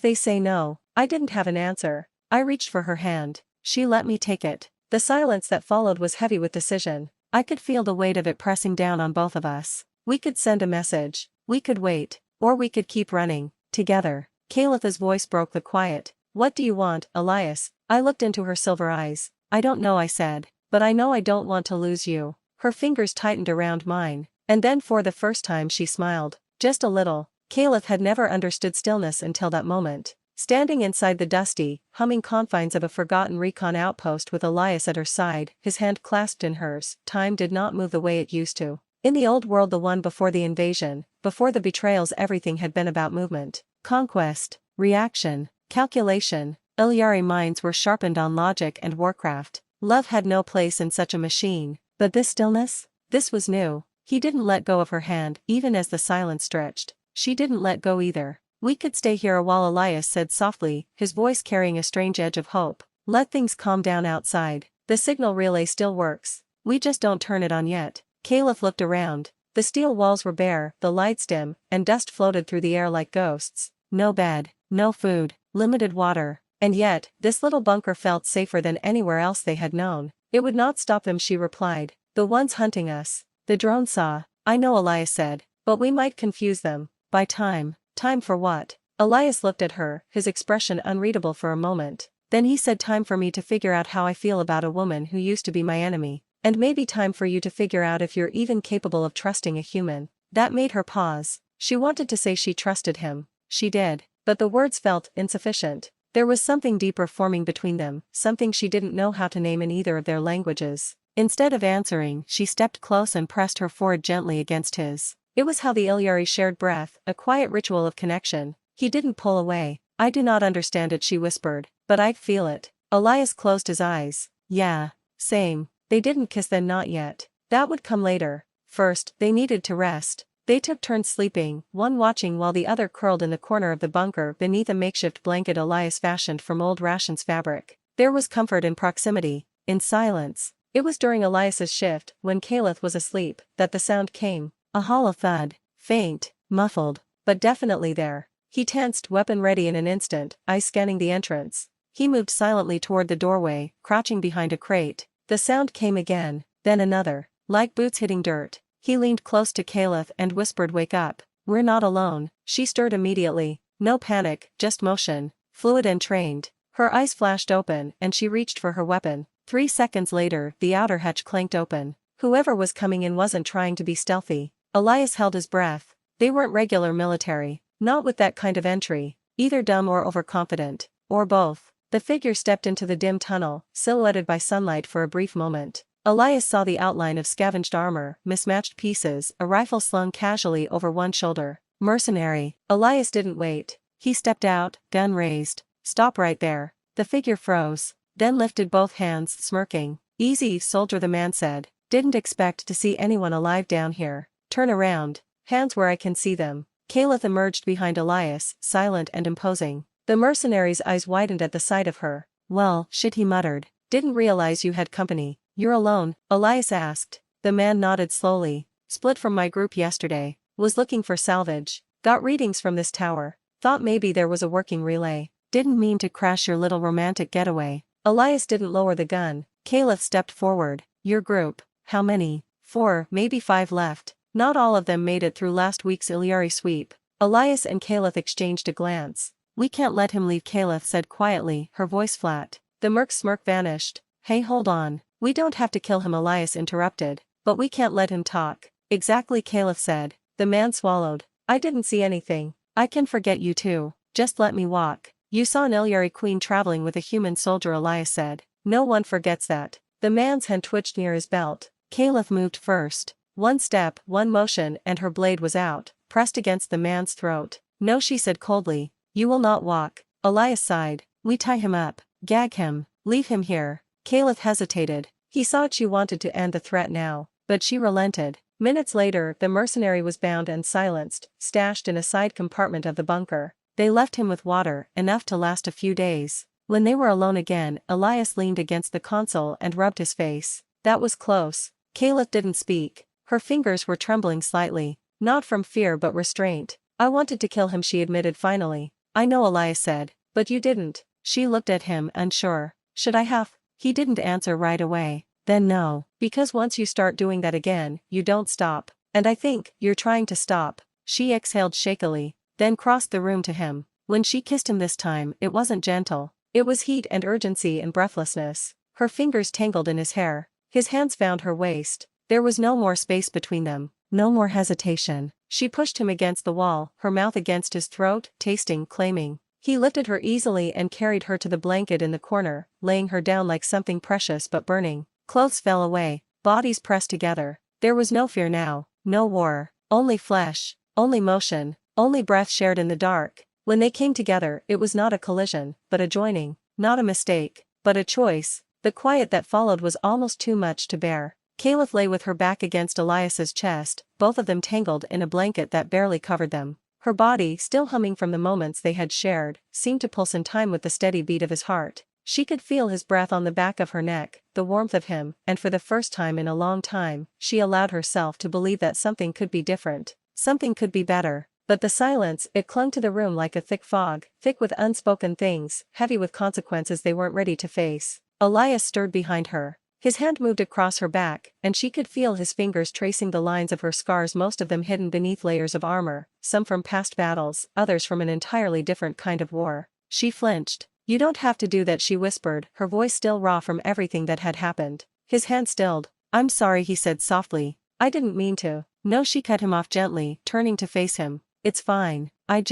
they say no? I didn't have an answer. I reached for her hand. She let me take it. The silence that followed was heavy with decision. I could feel the weight of it pressing down on both of us. We could send a message. We could wait. Or we could keep running. Together. Kalitha's voice broke the quiet. What do you want, Elias? I looked into her silver eyes. I don't know, I said. But I know I don't want to lose you. Her fingers tightened around mine. And then for the first time she smiled. Just a little. Caliph had never understood stillness until that moment. Standing inside the dusty, humming confines of a forgotten recon outpost with Elias at her side, his hand clasped in hers, time did not move the way it used to. In the old world, the one before the invasion, before the betrayals, everything had been about movement, conquest, reaction, calculation. Elyari minds were sharpened on logic and warcraft. Love had no place in such a machine. But this stillness? This was new. He didn't let go of her hand, even as the silence stretched. She didn't let go either. We could stay here a while, Elias said softly, his voice carrying a strange edge of hope. Let things calm down outside. The signal relay still works. We just don't turn it on yet. Caliph looked around. The steel walls were bare, the lights dim, and dust floated through the air like ghosts. No bed, no food, limited water. And yet, this little bunker felt safer than anywhere else they had known. It would not stop them, she replied. The ones hunting us. The drone saw. I know, Elias said. But we might confuse them. By time. Time for what? Elias looked at her, his expression unreadable for a moment. Then he said, time for me to figure out how I feel about a woman who used to be my enemy. And maybe time for you to figure out if you're even capable of trusting a human. That made her pause. She wanted to say she trusted him. She did. But the words felt insufficient. There was something deeper forming between them, something she didn't know how to name in either of their languages. Instead of answering, she stepped close and pressed her forehead gently against his. It was how the Elyari shared breath, a quiet ritual of connection. He didn't pull away. I do not understand it, she whispered, but I feel it. Elias closed his eyes. Yeah, same. They didn't kiss then, not yet. That would come later. First, they needed to rest. They took turns sleeping, one watching while the other curled in the corner of the bunker beneath a makeshift blanket Elias fashioned from old rations fabric. There was comfort in proximity, in silence. It was during Elias's shift, when Caliph was asleep, that the sound came. A hollow thud, faint, muffled, but definitely there. He tensed, weapon ready in an instant, eyes scanning the entrance. He moved silently toward the doorway, crouching behind a crate. The sound came again, then another, like boots hitting dirt. He leaned close to Caliph and whispered, wake up. We're not alone. She stirred immediately. No panic, just motion, fluid and trained. Her eyes flashed open, and she reached for her weapon. 3 seconds later, the outer hatch clanked open. Whoever was coming in wasn't trying to be stealthy. Elias held his breath. They weren't regular military. Not with that kind of entry. Either dumb or overconfident. Or both. The figure stepped into the dim tunnel, silhouetted by sunlight for a brief moment. Elias saw the outline of scavenged armor, mismatched pieces, a rifle slung casually over one shoulder. Mercenary. Elias didn't wait. He stepped out, gun raised. Stop right there. The figure froze. Then lifted both hands, smirking. Easy, soldier, the man said. Didn't expect to see anyone alive down here. Turn around. Hands where I can see them. Caliph emerged behind Elias, silent and imposing. The mercenary's eyes widened at the sight of her. Well, shit, he muttered. Didn't realize you had company. You're alone? Elias asked. The man nodded slowly. Split from my group yesterday. Was looking for salvage. Got readings from this tower. Thought maybe there was a working relay. Didn't mean to crash your little romantic getaway. Elias didn't lower the gun. Caliph stepped forward. Your group. How many? 4, maybe 5 left. Not all of them made it through last week's Elyari sweep. Elias and Caliph exchanged a glance. We can't let him leave, Caliph said quietly, her voice flat. The merc's smirk vanished. Hey, hold on. We don't have to kill him, Elias interrupted. But we can't let him talk. Exactly, Caliph said. The man swallowed. I didn't see anything. I can forget you too. Just let me walk. You saw an Elyari queen traveling with a human soldier, Elias said. No one forgets that. The man's hand twitched near his belt. Caliph moved first. One step, one motion, and her blade was out, pressed against the man's throat. No, she said coldly. You will not walk. Elias sighed. We tie him up. Gag him. Leave him here. Caliph hesitated. He saw she wanted to end the threat now, but she relented. Minutes later, the mercenary was bound and silenced, stashed in a side compartment of the bunker. They left him with water, enough to last a few days. When they were alone again, Elias leaned against the console and rubbed his face. That was close. Caliph didn't speak. Her fingers were trembling slightly. Not from fear but restraint. I wanted to kill him, she admitted finally. I know, Elias said. But you didn't. She looked at him, unsure. Should I have? He didn't answer right away. Then no. Because once you start doing that again, you don't stop. And I think you're trying to stop. She exhaled shakily, then crossed the room to him. When she kissed him this time, it wasn't gentle. It was heat and urgency and breathlessness. Her fingers tangled in his hair. His hands found her waist. There was no more space between them. No more hesitation. She pushed him against the wall, her mouth against his throat, tasting, claiming. He lifted her easily and carried her to the blanket in the corner, laying her down like something precious but burning. Clothes fell away, bodies pressed together. There was no fear now, no war, only flesh, only motion, only breath shared in the dark. When they came together, it was not a collision, but a joining, not a mistake, but a choice. The quiet that followed was almost too much to bear. Caliph lay with her back against Elias's chest, both of them tangled in a blanket that barely covered them. Her body, still humming from the moments they had shared, seemed to pulse in time with the steady beat of his heart. She could feel his breath on the back of her neck, the warmth of him, and for the first time in a long time, she allowed herself to believe that something could be different, something could be better. But the silence, it clung to the room like a thick fog, thick with unspoken things, heavy with consequences they weren't ready to face. Elias stirred behind her. His hand moved across her back, and she could feel his fingers tracing the lines of her scars, most of them hidden beneath layers of armor, some from past battles, others from an entirely different kind of war. She flinched. You don't have to do that, she whispered, her voice still raw from everything that had happened. His hand stilled. I'm sorry, he said softly. I didn't mean to. No, she cut him off gently, turning to face him. It's fine. I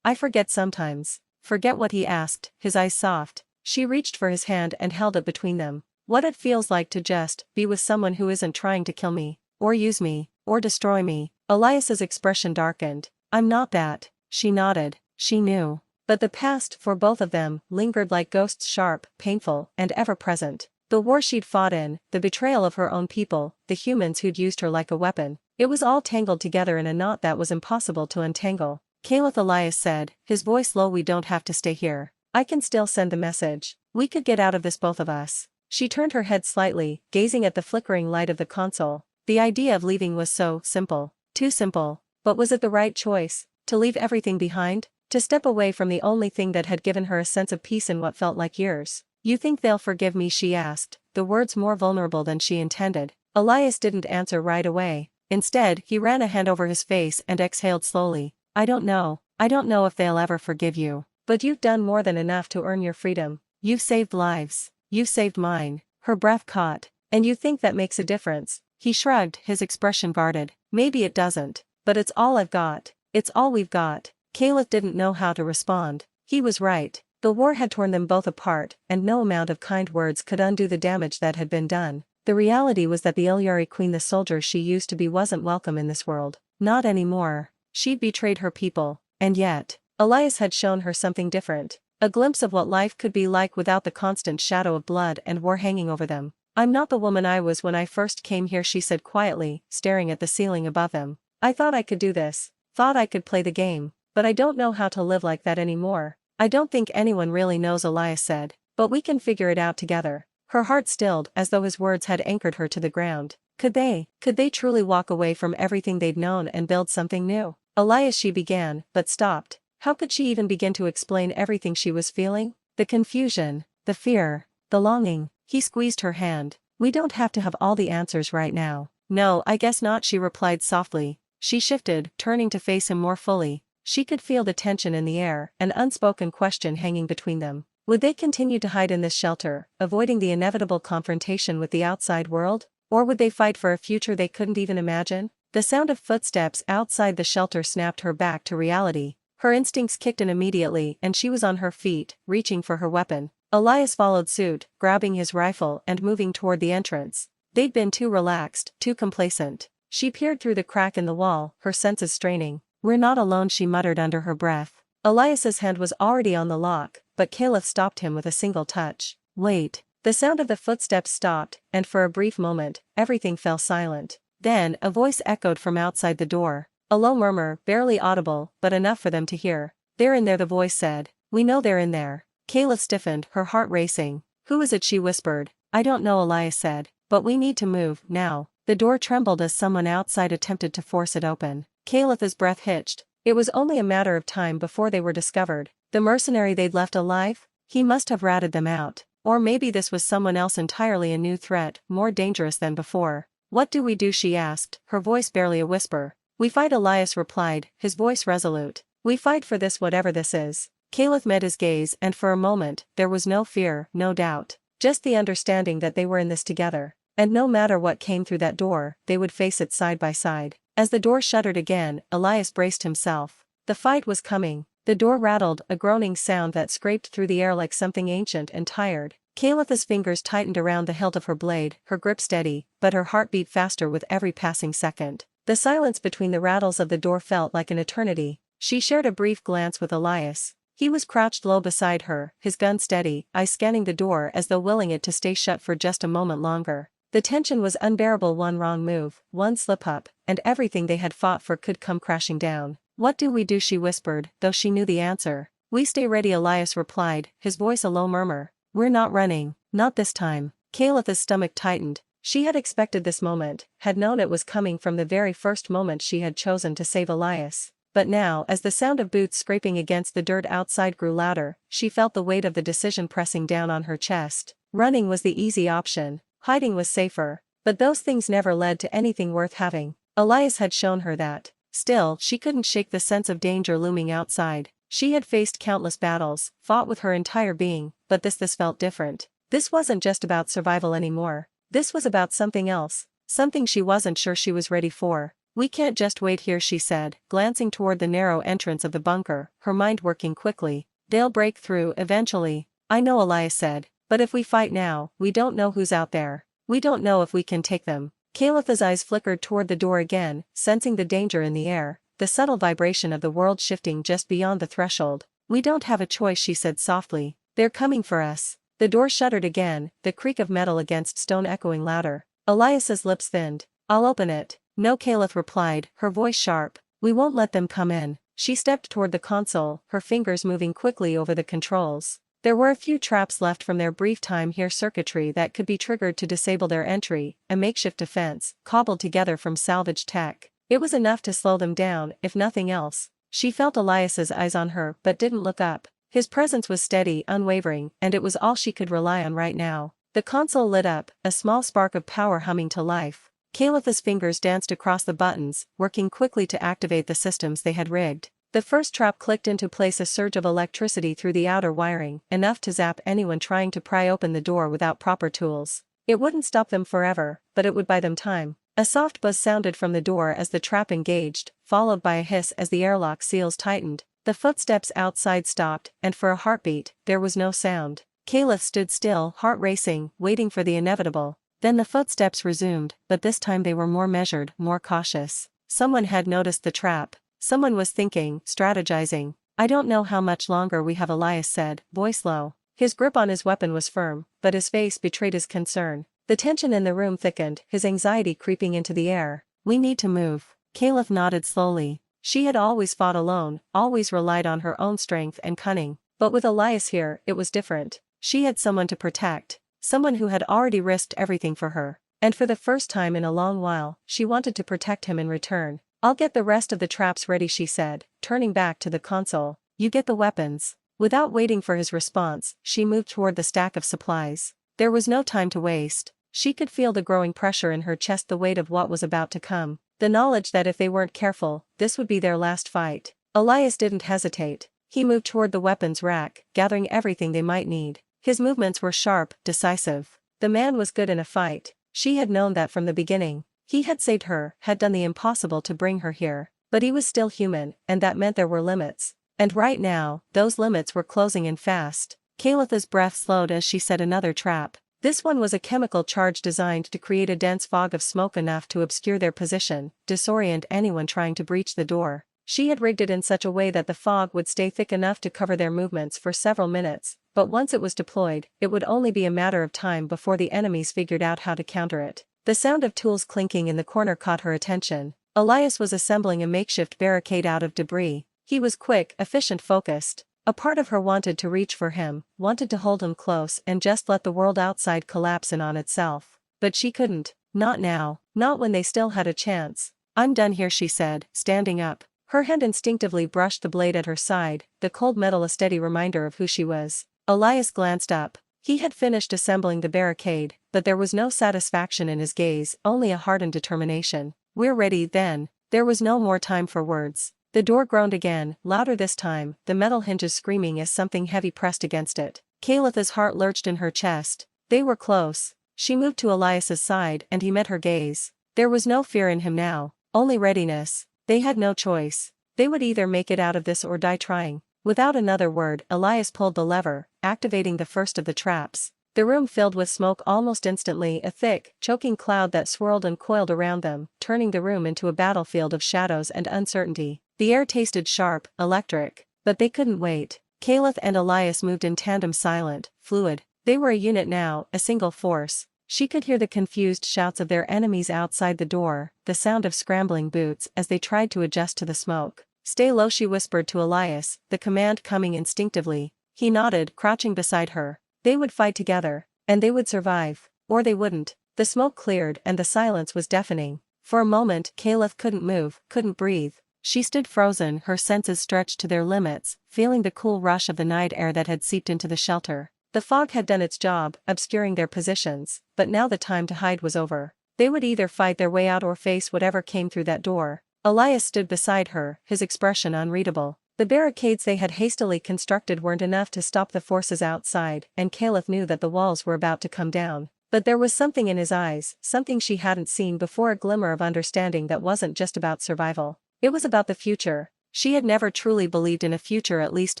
forget sometimes. Forget what? He asked, his eyes soft. She reached for his hand and held it between them. What it feels like to just be with someone who isn't trying to kill me, or use me, or destroy me. Elias's expression darkened. I'm not that. She nodded. She knew. But the past, for both of them, lingered like ghosts, sharp, painful, and ever-present. The war she'd fought in, the betrayal of her own people, the humans who'd used her like a weapon. It was all tangled together in a knot that was impossible to untangle. Caliph, Elias said, his voice low, we don't have to stay here. I can still send the message. We could get out of this, both of us. She turned her head slightly, gazing at the flickering light of the console. The idea of leaving was so simple. Too simple. But was it the right choice? To leave everything behind? To step away from the only thing that had given her a sense of peace in what felt like years? You think they'll forgive me? She asked, the words more vulnerable than she intended. Elias didn't answer right away. Instead, he ran a hand over his face and exhaled slowly. I don't know. I don't know if they'll ever forgive you. But you've done more than enough to earn your freedom. You've saved lives. You've saved mine. Her breath caught. And you think that makes a difference? He shrugged, his expression guarded. Maybe it doesn't. But it's all I've got. It's all we've got. Caliph didn't know how to respond. He was right. The war had torn them both apart, and no amount of kind words could undo the damage that had been done. The reality was that the Elyari queen, the soldier she used to be, wasn't welcome in this world. Not anymore. She'd betrayed her people. And yet, Elias had shown her something different. A glimpse of what life could be like without the constant shadow of blood and war hanging over them. I'm not the woman I was when I first came here, she said quietly, staring at the ceiling above them. I thought I could do this. Thought I could play the game. But I don't know how to live like that anymore. I don't think anyone really knows, Elias said. But we can figure it out together. Her heart stilled, as though his words had anchored her to the ground. Could they truly walk away from everything they'd known and build something new? Elias, she began, but stopped. How could she even begin to explain everything she was feeling? The confusion, the fear, the longing. He squeezed her hand. We don't have to have all the answers right now. No, I guess not, she replied softly. She shifted, turning to face him more fully. She could feel the tension in the air, an unspoken question hanging between them. Would they continue to hide in this shelter, avoiding the inevitable confrontation with the outside world? Or would they fight for a future they couldn't even imagine? The sound of footsteps outside the shelter snapped her back to reality. Her instincts kicked in immediately, and she was on her feet, reaching for her weapon. Elias followed suit, grabbing his rifle and moving toward the entrance. They'd been too relaxed, too complacent. She peered through the crack in the wall, her senses straining. We're not alone, she muttered under her breath. Elias's hand was already on the lock, but Caliph stopped him with a single touch. Wait. The sound of the footsteps stopped, and for a brief moment, everything fell silent. Then, a voice echoed from outside the door. A low murmur, barely audible, but enough for them to hear. They're in there, the voice said. We know they're in there. Caliph stiffened, her heart racing. Who is it, she whispered. I don't know, Elias said. But we need to move, now. The door trembled as someone outside attempted to force it open. Kalitha's breath hitched. It was only a matter of time before they were discovered. The mercenary they'd left alive? He must have ratted them out. Or maybe this was someone else entirely, a new threat, more dangerous than before. What do we do? She asked, her voice barely a whisper. We fight, Elias replied, his voice resolute. We fight for this, whatever this is. Kalith met his gaze, and for a moment, there was no fear, no doubt. Just the understanding that they were in this together. And no matter what came through that door, they would face it side by side. As the door shuttered again, Elias braced himself. The fight was coming. The door rattled, a groaning sound that scraped through the air like something ancient and tired. Kalitha's fingers tightened around the hilt of her blade, her grip steady, but her heart beat faster with every passing second. The silence between the rattles of the door felt like an eternity. She shared a brief glance with Elias. He was crouched low beside her, his gun steady, eyes scanning the door as though willing it to stay shut for just a moment longer. The tension was unbearable. One wrong move, one slip-up, and everything they had fought for could come crashing down. What do we do? She whispered, though she knew the answer. We stay ready, Elias replied, his voice a low murmur. We're not running, not this time. Kalitha's stomach tightened. She had expected this moment, had known it was coming from the very first moment she had chosen to save Elias. But now, as the sound of boots scraping against the dirt outside grew louder, she felt the weight of the decision pressing down on her chest. Running was the easy option. Hiding was safer. But those things never led to anything worth having. Elias had shown her that. Still, she couldn't shake the sense of danger looming outside. She had faced countless battles, fought with her entire being, but this felt different. This wasn't just about survival anymore. This was about something else. Something she wasn't sure she was ready for. We can't just wait here, she said, glancing toward the narrow entrance of the bunker, her mind working quickly. They'll break through eventually. I know, Elias said. But if we fight now, we don't know who's out there. We don't know if we can take them. Kalitha's eyes flickered toward the door again, sensing the danger in the air, the subtle vibration of the world shifting just beyond the threshold. We don't have a choice, she said softly. They're coming for us. The door shuttered again, the creak of metal against stone echoing louder. Elias's lips thinned. I'll open it. No, Kalith replied, her voice sharp. We won't let them come in. She stepped toward the console, her fingers moving quickly over the controls. There were a few traps left from their brief time here, circuitry that could be triggered to disable their entry, a makeshift defense, cobbled together from salvaged tech. It was enough to slow them down, if nothing else. She felt Elias's eyes on her but didn't look up. His presence was steady, unwavering, and it was all she could rely on right now. The console lit up, a small spark of power humming to life. Kalitha's fingers danced across the buttons, working quickly to activate the systems they had rigged. The first trap clicked into place, a surge of electricity through the outer wiring, enough to zap anyone trying to pry open the door without proper tools. It wouldn't stop them forever, but it would buy them time. A soft buzz sounded from the door as the trap engaged, followed by a hiss as the airlock seals tightened. The footsteps outside stopped, and for a heartbeat, there was no sound. Kalith stood still, heart racing, waiting for the inevitable. Then the footsteps resumed, but this time they were more measured, more cautious. Someone had noticed the trap. Someone was thinking, strategizing. I don't know how much longer we have, Elias said, voice low. His grip on his weapon was firm, but his face betrayed his concern. The tension in the room thickened, his anxiety creeping into the air. We need to move. Kalith nodded slowly. She had always fought alone, always relied on her own strength and cunning. But with Elias here, it was different. She had someone to protect. Someone who had already risked everything for her. And for the first time in a long while, she wanted to protect him in return. I'll get the rest of the traps ready, she said, turning back to the console. You get the weapons. Without waiting for his response, she moved toward the stack of supplies. There was no time to waste. She could feel the growing pressure in her chest, the weight of what was about to come. The knowledge that if they weren't careful, this would be their last fight. Elias didn't hesitate. He moved toward the weapons rack, gathering everything they might need. His movements were sharp, decisive. The man was good in a fight. She had known that from the beginning. He had saved her, had done the impossible to bring her here. But he was still human, and that meant there were limits. And right now, those limits were closing in fast. Kalitha's breath slowed as she set another trap. This one was a chemical charge designed to create a dense fog of smoke enough to obscure their position, disorient anyone trying to breach the door. She had rigged it in such a way that the fog would stay thick enough to cover their movements for several minutes, but once it was deployed, it would only be a matter of time before the enemies figured out how to counter it. The sound of tools clinking in the corner caught her attention. Elias was assembling a makeshift barricade out of debris. He was quick, efficient, focused. A part of her wanted to reach for him, wanted to hold him close and just let the world outside collapse in on itself. But she couldn't. Not now. Not when they still had a chance. I'm done here, she said, standing up. Her hand instinctively brushed the blade at her side, the cold metal a steady reminder of who she was. Elias glanced up. He had finished assembling the barricade, but there was no satisfaction in his gaze, only a hardened determination. We're ready, then. There was no more time for words. The door groaned again, louder this time, the metal hinges screaming as something heavy pressed against it. Kalitha's heart lurched in her chest. They were close. She moved to Elias's side and he met her gaze. There was no fear in him now, only readiness. They had no choice. They would either make it out of this or die trying. Without another word, Elias pulled the lever, activating the first of the traps. The room filled with smoke almost instantly, a thick, choking cloud that swirled and coiled around them, turning the room into a battlefield of shadows and uncertainty. The air tasted sharp, electric, but they couldn't wait. Kalith and Elias moved in tandem, silent, fluid. They were a unit now, a single force. She could hear the confused shouts of their enemies outside the door, the sound of scrambling boots as they tried to adjust to the smoke. Stay low, she whispered to Elias, the command coming instinctively. He nodded, crouching beside her. They would fight together, and they would survive, or they wouldn't. The smoke cleared and the silence was deafening. For a moment, Kalith couldn't move, couldn't breathe. She stood frozen, her senses stretched to their limits, feeling the cool rush of the night air that had seeped into the shelter. The fog had done its job, obscuring their positions, but now the time to hide was over. They would either fight their way out or face whatever came through that door. Elias stood beside her, his expression unreadable. The barricades they had hastily constructed weren't enough to stop the forces outside, and Kalith knew that the walls were about to come down. But there was something in his eyes, something she hadn't seen before, a glimmer of understanding that wasn't just about survival. It was about the future. She had never truly believed in a future, at least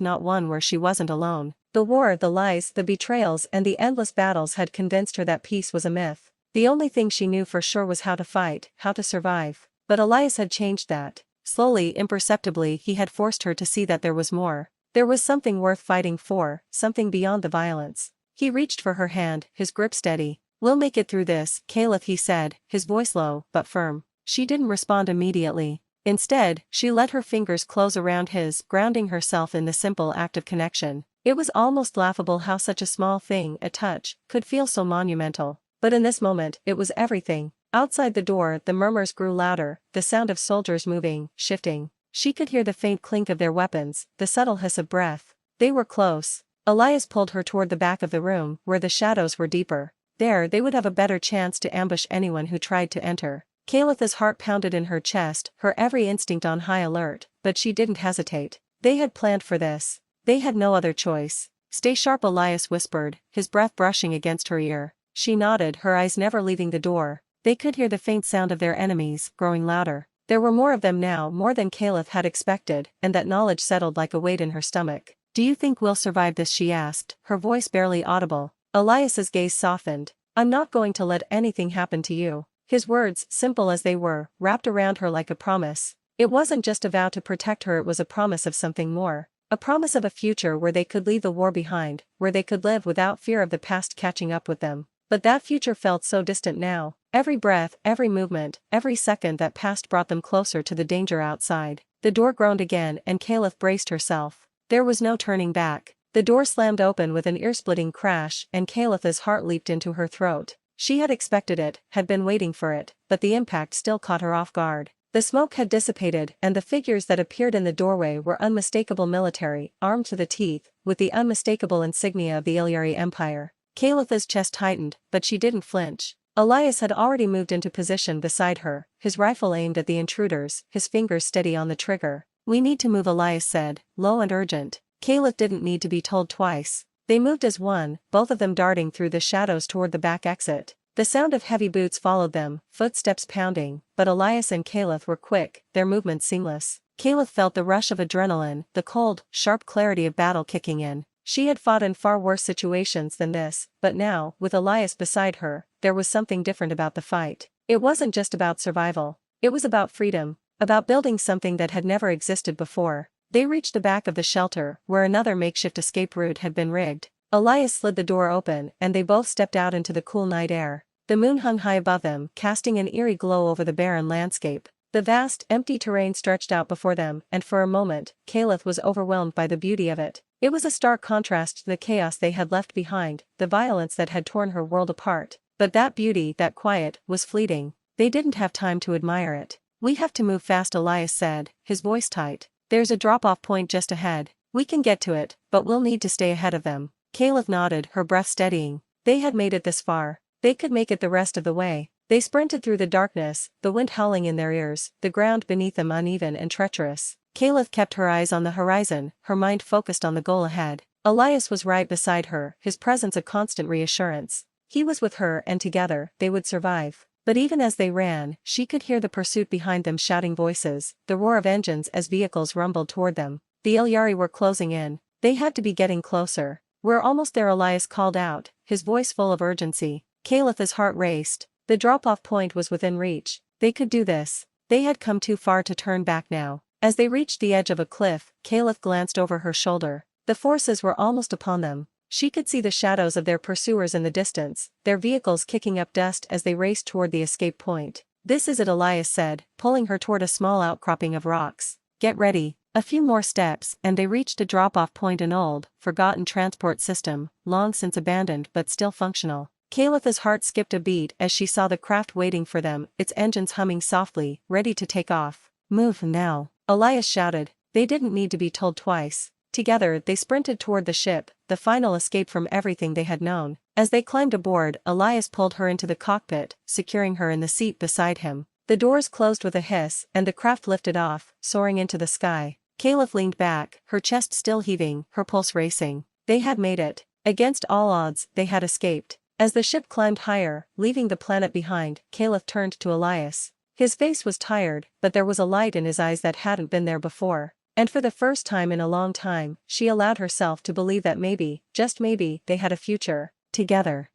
not one where she wasn't alone. The war, the lies, the betrayals, and the endless battles had convinced her that peace was a myth. The only thing she knew for sure was how to fight, how to survive. But Elias had changed that. Slowly, imperceptibly, he had forced her to see that there was more. There was something worth fighting for, something beyond the violence. He reached for her hand, his grip steady. "We'll make it through this, Kalith," he said, his voice low, but firm. She didn't respond immediately. Instead, she let her fingers close around his, grounding herself in the simple act of connection. It was almost laughable how such a small thing, a touch, could feel so monumental. But in this moment, it was everything. Outside the door, the murmurs grew louder, the sound of soldiers moving, shifting. She could hear the faint clink of their weapons, the subtle hiss of breath. They were close. Elias pulled her toward the back of the room, where the shadows were deeper. There, they would have a better chance to ambush anyone who tried to enter. Kalitha's heart pounded in her chest, her every instinct on high alert, but she didn't hesitate. They had planned for this. They had no other choice. "Stay sharp," Elias whispered, his breath brushing against her ear. She nodded, her eyes never leaving the door. They could hear the faint sound of their enemies, growing louder. There were more of them now, more than Kalith had expected, and that knowledge settled like a weight in her stomach. "Do you think we'll survive this?" she asked, her voice barely audible. Elias's gaze softened. "I'm not going to let anything happen to you." His words, simple as they were, wrapped around her like a promise. It wasn't just a vow to protect her, it was a promise of something more. A promise of a future where they could leave the war behind, where they could live without fear of the past catching up with them. But that future felt so distant now. Every breath, every movement, every second that passed brought them closer to the danger outside. The door groaned again and Kalith braced herself. There was no turning back. The door slammed open with an ear-splitting crash and Kalitha's heart leaped into her throat. She had expected it, had been waiting for it, but the impact still caught her off guard. The smoke had dissipated and the figures that appeared in the doorway were unmistakable military, armed to the teeth, with the unmistakable insignia of the Elyari Empire. Kalitha's chest tightened, but she didn't flinch. Elias had already moved into position beside her, his rifle aimed at the intruders, his fingers steady on the trigger. "We need to move," Elias said, low and urgent. Kalith didn't need to be told twice. They moved as one, both of them darting through the shadows toward the back exit. The sound of heavy boots followed them, footsteps pounding, but Elias and Kalith were quick, their movements seamless. Kalith felt the rush of adrenaline, the cold, sharp clarity of battle kicking in. She had fought in far worse situations than this, but now, with Elias beside her, there was something different about the fight. It wasn't just about survival. It was about freedom, about building something that had never existed before. They reached the back of the shelter, where another makeshift escape route had been rigged. Elias slid the door open, and they both stepped out into the cool night air. The moon hung high above them, casting an eerie glow over the barren landscape. The vast, empty terrain stretched out before them, and for a moment, Kalith was overwhelmed by the beauty of it. It was a stark contrast to the chaos they had left behind, the violence that had torn her world apart. But that beauty, that quiet, was fleeting. They didn't have time to admire it. We have to move fast, Elias said, his voice tight. There's a drop-off point just ahead. We can get to it, but we'll need to stay ahead of them. Caliph nodded, her breath steadying. They had made it this far. They could make it the rest of the way. They sprinted through the darkness, the wind howling in their ears, the ground beneath them uneven and treacherous. Caliph kept her eyes on the horizon, her mind focused on the goal ahead. Elias was right beside her, his presence a constant reassurance. He was with her and together, they would survive. But even as they ran, she could hear the pursuit behind them, shouting voices, the roar of engines as vehicles rumbled toward them. The Elyari were closing in. They had to be getting closer. We're almost there, Elias called out, his voice full of urgency. Calip's heart raced. The drop-off point was within reach. They could do this. They had come too far to turn back now. As they reached the edge of a cliff, Caliph glanced over her shoulder. The forces were almost upon them. She could see the shadows of their pursuers in the distance, their vehicles kicking up dust as they raced toward the escape point. This is it, Elias said, pulling her toward a small outcropping of rocks. Get ready. A few more steps, and they reached a drop-off point, an old, forgotten transport system, long since abandoned but still functional. Calipha's heart skipped a beat as she saw the craft waiting for them, its engines humming softly, ready to take off. Move now, Elias shouted. They didn't need to be told twice. Together they sprinted toward the ship, the final escape from everything they had known. As they climbed aboard, Elias pulled her into the cockpit, securing her in the seat beside him. The doors closed with a hiss, and the craft lifted off, soaring into the sky. Caliph leaned back, her chest still heaving, her pulse racing. They had made it. Against all odds, they had escaped. As the ship climbed higher, leaving the planet behind, Caliph turned to Elias. His face was tired, but there was a light in his eyes that hadn't been there before. And for the first time in a long time, she allowed herself to believe that maybe, just maybe, they had a future together.